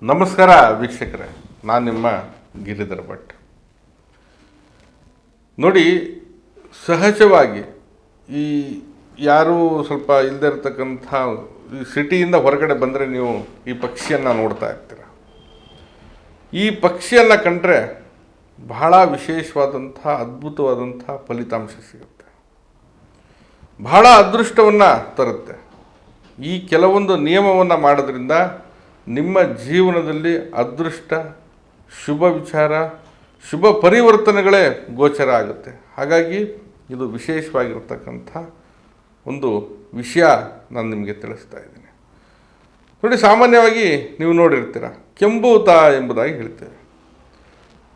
ನಮಸ್ಕಾರ ವೀಕ್ಷಕರೇ, ನಾನು ನಿಮ್ಮ ಗಿರಿಧರ್ ಭಟ್. ನೋಡಿ, ಸಹಜವಾಗಿ ಈ ಯಾರು ಸ್ವಲ್ಪ ಇಲ್ಲದೆ ಇರತಕ್ಕಂಥ ಈ ಸಿಟಿಯಿಂದ ಹೊರಗಡೆ ಬಂದರೆ ನೀವು ಈ ಪಕ್ಷಿಯನ್ನು ನೋಡ್ತಾ ಇರ್ತೀರ. ಈ ಪಕ್ಷಿಯನ್ನು ಕಂಡ್ರೆ ಬಹಳ ವಿಶೇಷವಾದಂಥ ಅದ್ಭುತವಾದಂಥ ಫಲಿತಾಂಶ ಸಿಗುತ್ತೆ, ಬಹಳ ಅದೃಷ್ಟವನ್ನು ತರುತ್ತೆ. ಈ ಕೆಲವೊಂದು ನಿಯಮವನ್ನು ಮಾಡೋದ್ರಿಂದ ನಿಮ್ಮ ಜೀವನದಲ್ಲಿ ಅದೃಷ್ಟ, ಶುಭ ವಿಚಾರ, ಶುಭ ಪರಿವರ್ತನೆಗಳೇ ಗೋಚರ ಆಗುತ್ತೆ. ಹಾಗಾಗಿ ಇದು ವಿಶೇಷವಾಗಿರ್ತಕ್ಕಂಥ ಒಂದು ವಿಷಯ ನಾನು ನಿಮಗೆ ತಿಳಿಸ್ತಾ ಇದ್ದೀನಿ. ನೋಡಿ, ಸಾಮಾನ್ಯವಾಗಿ ನೀವು ನೋಡಿರ್ತೀರ, ಕೆಂಬೂತ ಎಂಬುದಾಗಿ ಹೇಳ್ತೇವೆ.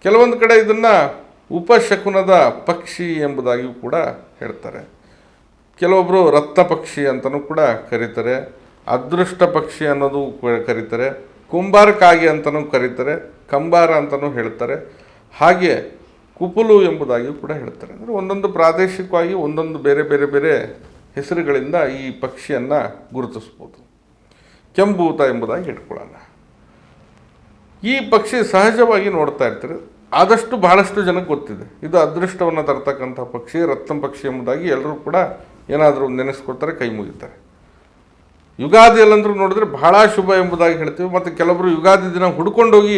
ಕೆಲವೊಂದು ಕಡೆ ಇದನ್ನು ಉಪಶಕುನದ ಪಕ್ಷಿ ಎಂಬುದಾಗಿಯೂ ಕೂಡ ಹೇಳ್ತಾರೆ. ಕೆಲವೊಬ್ಬರು ರತ್ನ ಪಕ್ಷಿ ಅಂತಲೂ ಕೂಡ ಕರೀತಾರೆ, ಅದೃಷ್ಟ ಪಕ್ಷಿ ಅನ್ನೋದು ಕರೀತಾರೆ, ಕುಂಬಾರಕಾಗಿ ಅಂತಲೂ ಕರೀತಾರೆ, ಕಂಬಾರ ಅಂತಲೂ ಹೇಳ್ತಾರೆ, ಹಾಗೆ ಕುಪುಲು ಎಂಬುದಾಗಿಯೂ ಕೂಡ ಹೇಳ್ತಾರೆ. ಅಂದರೆ ಒಂದೊಂದು ಪ್ರಾದೇಶಿಕವಾಗಿ ಒಂದೊಂದು ಬೇರೆ ಬೇರೆ ಬೇರೆ ಹೆಸರುಗಳಿಂದ ಈ ಪಕ್ಷಿಯನ್ನು ಗುರುತಿಸ್ಬೋದು. ಕೆಂಬೂತ ಎಂಬುದಾಗಿ ಇಟ್ಕೊಳ್ಳೋಣ. ಈ ಪಕ್ಷಿ ಸಹಜವಾಗಿ ನೋಡ್ತಾ ಇರ್ತಾರೆ, ಆದಷ್ಟು ಬಹಳಷ್ಟು ಜನಕ್ಕೆ ಗೊತ್ತಿದೆ ಇದು ಅದೃಷ್ಟವನ್ನು ತರ್ತಕ್ಕಂಥ ಪಕ್ಷಿ, ರತ್ನ ಪಕ್ಷಿ ಎಂಬುದಾಗಿ ಎಲ್ಲರೂ ಕೂಡ ಏನಾದರೂ ನೆನೆಸ್ಕೊಳ್ತಾರೆ, ಕೈ ಮುಗಿತಾರೆ. ಯುಗಾದಿಯಲ್ಲಂದ್ರೂ ನೋಡಿದ್ರೆ ಬಹಳ ಶುಭ ಎಂಬುದಾಗಿ ಹೇಳ್ತೀವಿ. ಮತ್ತು ಕೆಲವೊಬ್ಬರು ಯುಗಾದಿ ದಿನ ಹುಡ್ಕೊಂಡೋಗಿ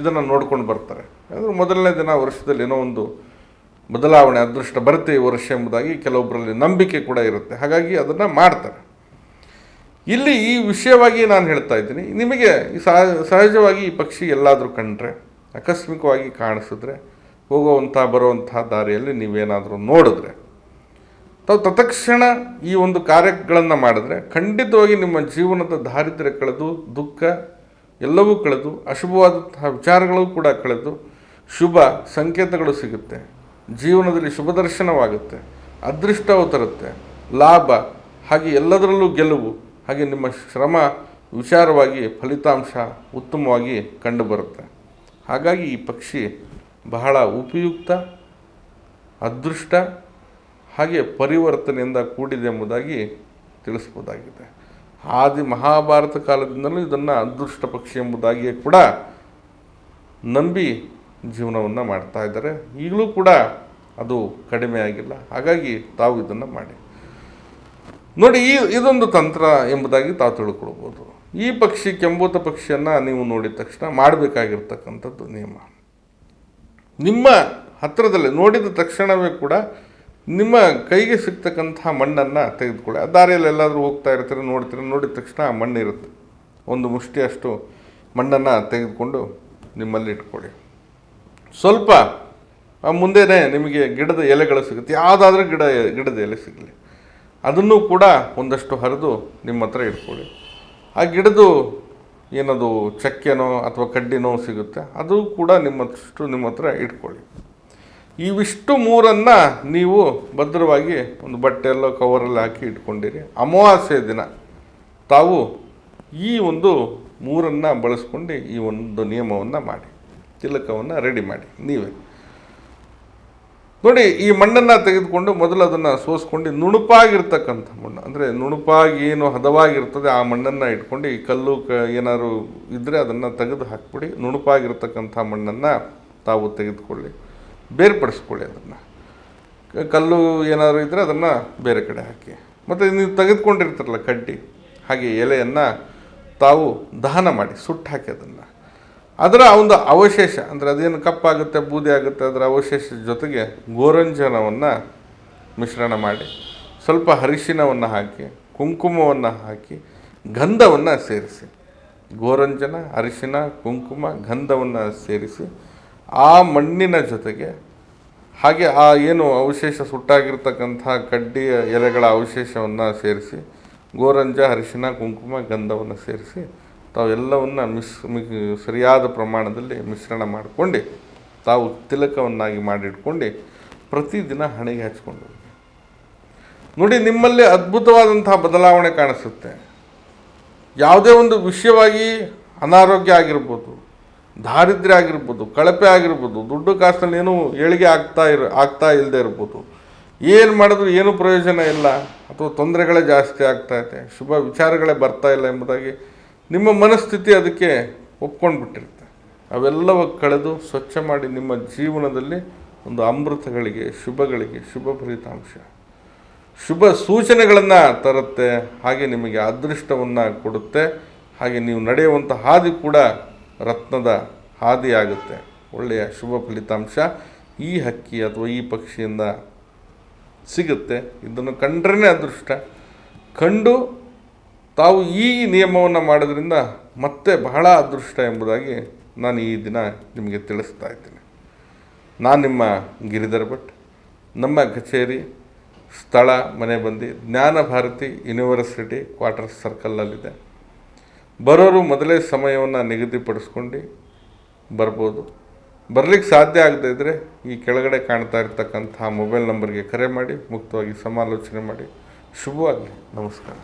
ಇದನ್ನು ನೋಡ್ಕೊಂಡು ಬರ್ತಾರೆ. ಅಂದರೆ ಮೊದಲನೇ ದಿನ ವರ್ಷದಲ್ಲಿ ಏನೋ ಒಂದು ಬದಲಾವಣೆ, ಅದೃಷ್ಟ ಬರುತ್ತೆ ಈ ವರ್ಷ ಎಂಬುದಾಗಿ ಕೆಲವೊಬ್ಬರಲ್ಲಿ ನಂಬಿಕೆ ಕೂಡ ಇರುತ್ತೆ. ಹಾಗಾಗಿ ಅದನ್ನು ಮಾಡ್ತಾರೆ. ಇಲ್ಲಿ ಈ ವಿಷಯವಾಗಿ ನಾನು ಹೇಳ್ತಾ ಇದ್ದೀನಿ, ನಿಮಗೆ ಸಹಜವಾಗಿ ಈ ಪಕ್ಷಿ ಎಲ್ಲಾದರೂ ಕಂಡ್ರೆ, ಆಕಸ್ಮಿಕವಾಗಿ ಕಾಣಿಸಿದ್ರೆ, ಹೋಗುವಂಥ ಬರುವಂಥ ದಾರಿಯಲ್ಲಿ ನೀವೇನಾದರೂ ನೋಡಿದ್ರೆ, ತಾವು ತತ್ಕ್ಷಣ ಈ ಒಂದು ಕಾರ್ಯಗಳನ್ನು ಮಾಡಿದ್ರೆ ಖಂಡಿತವಾಗಿ ನಿಮ್ಮ ಜೀವನದ ದಾರಿದ್ರ್ಯ ಕಳೆದು, ದುಃಖ ಎಲ್ಲವೂ ಕಳೆದು, ಅಶುಭವಾದಂತಹ ವಿಚಾರಗಳು ಕೂಡ ಕಳೆದು, ಶುಭ ಸಂಕೇತಗಳು ಸಿಗುತ್ತೆ, ಜೀವನದಲ್ಲಿ ಶುಭ ದರ್ಶನವಾಗುತ್ತೆ, ಅದೃಷ್ಟವು ತರುತ್ತೆ, ಲಾಭ, ಹಾಗೆ ಎಲ್ಲದರಲ್ಲೂ ಗೆಲುವು, ಹಾಗೆ ನಿಮ್ಮ ಶ್ರಮ ವಿಚಾರವಾಗಿ ಫಲಿತಾಂಶ ಉತ್ತಮವಾಗಿ ಕಂಡುಬರುತ್ತೆ. ಹಾಗಾಗಿ ಈ ಪಕ್ಷಿ ಬಹಳ ಉಪಯುಕ್ತ, ಅದೃಷ್ಟ, ಹಾಗೆ ಪರಿವರ್ತನೆಯಿಂದ ಕೂಡಿದೆ ಎಂಬುದಾಗಿ ತಿಳಿಸ್ಬೋದಾಗಿದೆ. ಆದಿ ಮಹಾಭಾರತ ಕಾಲದಿಂದಲೂ ಇದನ್ನು ಅದೃಷ್ಟ ಪಕ್ಷಿ ಎಂಬುದಾಗಿಯೇ ಕೂಡ ನಂಬಿ ಜೀವನವನ್ನು ಮಾಡ್ತಾ ಇದ್ದಾರೆ. ಈಗಲೂ ಕೂಡ ಅದು ಕಡಿಮೆ ಆಗಿಲ್ಲ. ಹಾಗಾಗಿ ತಾವು ಇದನ್ನು ಮಾಡಿ ನೋಡಿ. ಇದೊಂದು ತಂತ್ರ ಎಂಬುದಾಗಿ ತಾವು ತಿಳ್ಕೊಳ್ಬೋದು. ಈ ಪಕ್ಷಿ, ಕೆಂಬೂತ ಪಕ್ಷಿಯನ್ನು ನೀವು ನೋಡಿದ ತಕ್ಷಣ ಮಾಡಬೇಕಾಗಿರ್ತಕ್ಕಂಥದ್ದು ನಿಯಮ, ನಿಮ್ಮ ಹತ್ತಿರದಲ್ಲೇ ನೋಡಿದ ತಕ್ಷಣವೇ ಕೂಡ ನಿಮ್ಮ ಕೈಗೆ ಸಿಗ್ತಕ್ಕಂಥ ಮಣ್ಣನ್ನು ತೆಗೆದುಕೊಳ್ಳಿ. ಆ ದಾರಿಯಲ್ಲಿ ಎಲ್ಲಾದರೂ ಹೋಗ್ತಾ ಇರ್ತೀರ, ನೋಡಿದ ತಕ್ಷಣ ಆ ಮಣ್ಣು ಇರುತ್ತೆ. ಒಂದು ಮುಷ್ಟಿಯಷ್ಟು ಮಣ್ಣನ್ನು ತೆಗೆದುಕೊಂಡು ನಿಮ್ಮಲ್ಲಿ ಇಟ್ಕೊಳ್ಳಿ. ಸ್ವಲ್ಪ ಮುಂದೆನೇ ನಿಮಗೆ ಗಿಡದ ಎಲೆಗಳು ಸಿಗುತ್ತೆ, ಯಾವುದಾದ್ರೂ ಗಿಡದ ಎಲೆ ಸಿಗಲಿ, ಅದನ್ನು ಕೂಡ ಒಂದಷ್ಟು ಹರಿದು ನಿಮ್ಮ ಹತ್ರ ಇಟ್ಕೊಳ್ಳಿ. ಆ ಗಿಡದು ಏನದು ಚಕ್ಕೆನೋ ಅಥವಾ ಕಡ್ಡಿನೋ ಸಿಗುತ್ತೆ, ಅದು ಕೂಡ ನಿಮ್ಮ ಹತ್ರ ಇಟ್ಕೊಳ್ಳಿ. ಇವಿಷ್ಟು ಮೂರನ್ನು ನೀವು ಭದ್ರವಾಗಿ ಒಂದು ಬಟ್ಟೆಯಲ್ಲೋ ಕವರಲ್ಲಿ ಹಾಕಿ ಇಟ್ಕೊಂಡಿರಿ. ಅಮಾವಾಸ್ಯೆ ದಿನ ತಾವು ಈ ಒಂದು ಮೂರನ್ನು ಬಳಸ್ಕೊಂಡು ಈ ಒಂದು ನಿಯಮವನ್ನು ಮಾಡಿ, ತಿಲಕವನ್ನು ರೆಡಿ ಮಾಡಿ. ನೀವೇ ನೋಡಿ, ಈ ಮಣ್ಣನ್ನು ತೆಗೆದುಕೊಂಡು ಮೊದಲು ಅದನ್ನು ಸೋಸ್ಕೊಂಡು ನುಣುಪಾಗಿರ್ತಕ್ಕಂಥ ಮಣ್ಣು, ಅಂದರೆ ನುಣುಪಾಗಿ ಏನು ಹದವಾಗಿರ್ತದೆ ಆ ಮಣ್ಣನ್ನು ಇಟ್ಕೊಂಡು, ಈ ಕಲ್ಲು ಏನಾದ್ರು ಇದ್ದರೆ ಅದನ್ನು ತೆಗೆದು ಹಾಕ್ಬಿಡಿ. ನುಣುಪಾಗಿರ್ತಕ್ಕಂಥ ಮಣ್ಣನ್ನು ತಾವು ತೆಗೆದುಕೊಳ್ಳಿ, ಬೇರ್ಪಡಿಸ್ಕೊಳ್ಳಿ. ಅದನ್ನು ಕಲ್ಲು ಏನಾದರೂ ಇದ್ದರೆ ಅದನ್ನು ಬೇರೆ ಕಡೆ ಹಾಕಿ. ಮತ್ತು ನೀವು ತೆಗೆದುಕೊಂಡಿರ್ತಾರಲ್ಲ ಕಡ್ಡಿ, ಹಾಗೆ ಎಲೆಯನ್ನು ತಾವು ದಹನ ಮಾಡಿ, ಸುಟ್ಟು ಹಾಕಿ ಅದರ ಒಂದು ಅವಶೇಷ, ಅಂದರೆ ಅದೇನು ಕಪ್ಪಾಗುತ್ತೆ, ಬೂದಿ ಆಗುತ್ತೆ, ಅದರ ಅವಶೇಷದ ಜೊತೆಗೆ ಗೋರಂಜನವನ್ನು ಮಿಶ್ರಣ ಮಾಡಿ, ಸ್ವಲ್ಪ ಅರಿಶಿನವನ್ನು ಹಾಕಿ, ಕುಂಕುಮವನ್ನು ಹಾಕಿ, ಗಂಧವನ್ನು ಸೇರಿಸಿ, ಗೋರಂಜನ, ಅರಿಶಿನ, ಕುಂಕುಮ, ಗಂಧವನ್ನು ಸೇರಿಸಿ ಆ ಮಣ್ಣಿನ ಜೊತೆಗೆ, ಹಾಗೆ ಆ ಏನು ಅವಶೇಷ ಸುಟ್ಟಾಗಿರ್ತಕ್ಕಂಥ ಕಡ್ಡಿಯ ಎಲೆಗಳ ಅವಶೇಷವನ್ನು ಸೇರಿಸಿ, ಗೋರಂಜ, ಅರಿಶಿನ, ಕುಂಕುಮ, ಗಂಧವನ್ನು ಸೇರಿಸಿ ತಾವೆಲ್ಲವನ್ನು ಸರಿಯಾದ ಪ್ರಮಾಣದಲ್ಲಿ ಮಿಶ್ರಣ ಮಾಡಿಕೊಂಡು ತಾವು ತಿಲಕವನ್ನಾಗಿ ಮಾಡಿಟ್ಕೊಂಡು ಪ್ರತಿದಿನ ಹಣೆಗೆ ಹಚ್ಕೊಂಡು ನೋಡಿ, ನಿಮ್ಮಲ್ಲಿ ಅದ್ಭುತವಾದಂತಹ ಬದಲಾವಣೆ ಕಾಣಿಸುತ್ತೆ. ಯಾವುದೇ ಒಂದು ವಿಷಯವಾಗಿ ಅನಾರೋಗ್ಯ ಆಗಿರ್ಬೋದು, ದಾರಿದ್ರ್ಯ ಆಗಿರ್ಬೋದು, ಕಳಪೆ ಆಗಿರ್ಬೋದು, ದುಡ್ಡು ಕಾಸಿನಲ್ಲಿ ಏನೂ ಏಳಿಗೆ ಆಗ್ತಾ ಇಲ್ಲದೆ ಇರ್ಬೋದು, ಏನು ಮಾಡಿದ್ರು ಏನೂ ಪ್ರಯೋಜನ ಇಲ್ಲ, ಅಥವಾ ತೊಂದರೆಗಳೇ ಜಾಸ್ತಿ ಆಗ್ತಾಯಿದೆ, ಶುಭ ವಿಚಾರಗಳೇ ಬರ್ತಾ ಇಲ್ಲ ಎಂಬುದಾಗಿ ನಿಮ್ಮ ಮನಸ್ಥಿತಿ ಅದಕ್ಕೆ ಒಪ್ಕೊಂಡ್ಬಿಟ್ಟಿರುತ್ತೆ. ಅವೆಲ್ಲವ ಕಳೆದು ಸ್ವಚ್ಛ ಮಾಡಿ ನಿಮ್ಮ ಜೀವನದಲ್ಲಿ ಒಂದು ಅಮೃತಗಳಿಗೆ, ಶುಭಗಳಿಗೆ, ಶುಭ ಫಲಿತಾಂಶ, ಶುಭ ಸೂಚನೆಗಳನ್ನು ತರುತ್ತೆ. ಹಾಗೆ ನಿಮಗೆ ಅದೃಷ್ಟವನ್ನು ಕೊಡುತ್ತೆ. ಹಾಗೆ ನೀವು ನಡೆಯುವಂಥ ಹಾದಿ ಕೂಡ ರತ್ನದ ಹಾದಿಯಾಗುತ್ತೆ. ಒಳ್ಳೆಯ ಶುಭ ಫಲಿತಾಂಶ ಈ ಹಕ್ಕಿ ಅಥವಾ ಈ ಪಕ್ಷಿಯಿಂದ ಸಿಗುತ್ತೆ. ಇದನ್ನು ಕಂಡ್ರೇ ಅದೃಷ್ಟ. ಕಂಡು ತಾವು ಈ ನಿಯಮವನ್ನು ಮಾಡೋದ್ರಿಂದ ಮತ್ತೆ ಬಹಳ ಅದೃಷ್ಟ ಎಂಬುದಾಗಿ ನಾನು ಈ ದಿನ ನಿಮಗೆ ತಿಳಿಸ್ತಾ ಇದ್ದೀನಿ. ನಾನು ನಿಮ್ಮ ಗಿರಿಧರ್ ಭಟ್. ನಮ್ಮ ಕಚೇರಿ ಸ್ಥಳ ಮನೆ ಬಂದು ಜ್ಞಾನ ಭಾರತಿ ಯೂನಿವರ್ಸಿಟಿ ಕ್ವಾರ್ಟರ್ಸ್ ಸರ್ಕಲಲ್ಲಿದೆ. ಬರೋರು ಮೊದಲೇ ಸಮಯವನ್ನು ನಿಗದಿಪಡಿಸ್ಕೊಂಡು ಬರ್ಬೋದು. ಬರಲಿಕ್ಕೆ ಸಾಧ್ಯ ಆಗದೇ ಇದ್ದರೆ ಈ ಕೆಳಗಡೆ ಕಾಣ್ತಾ ಇರ್ತಕ್ಕಂಥ ಮೊಬೈಲ್ ನಂಬರ್ಗೆ ಕರೆ ಮಾಡಿ ಮುಕ್ತವಾಗಿ ಸಮಾಲೋಚನೆ ಮಾಡಿ. ಶುಭವಾಗಲಿ. ನಮಸ್ಕಾರ.